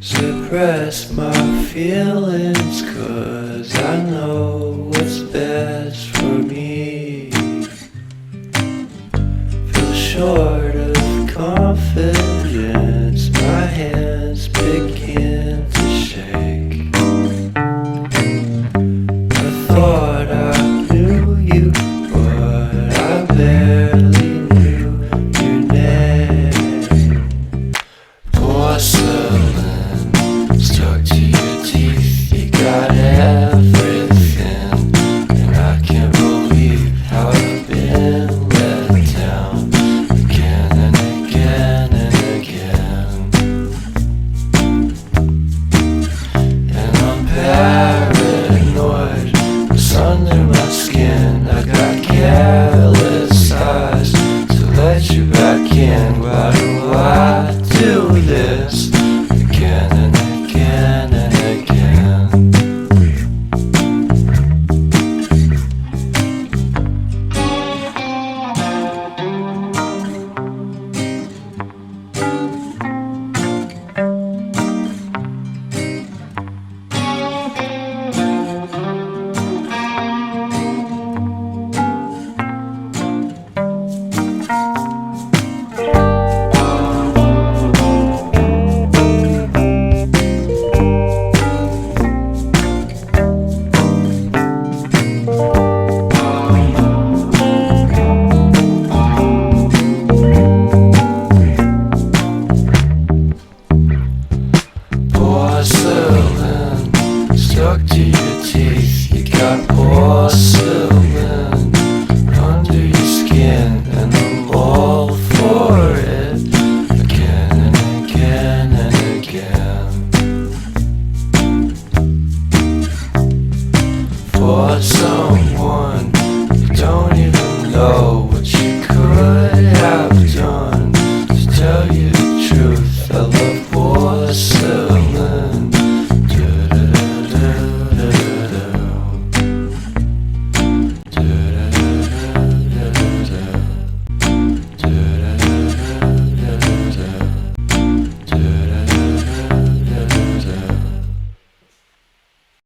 Suppress my feelings, 'cause I know what's best for me. Feel short of confidence, my hands begin to shake. I thought I knew you, but I barely knew your name. Porcelain stuck to your teeth, you got everything, and I can't believe how I've been let down again and again and again. And I'm paranoid, it's under my skin. I got careless eyes to let you back in. Why do I do this?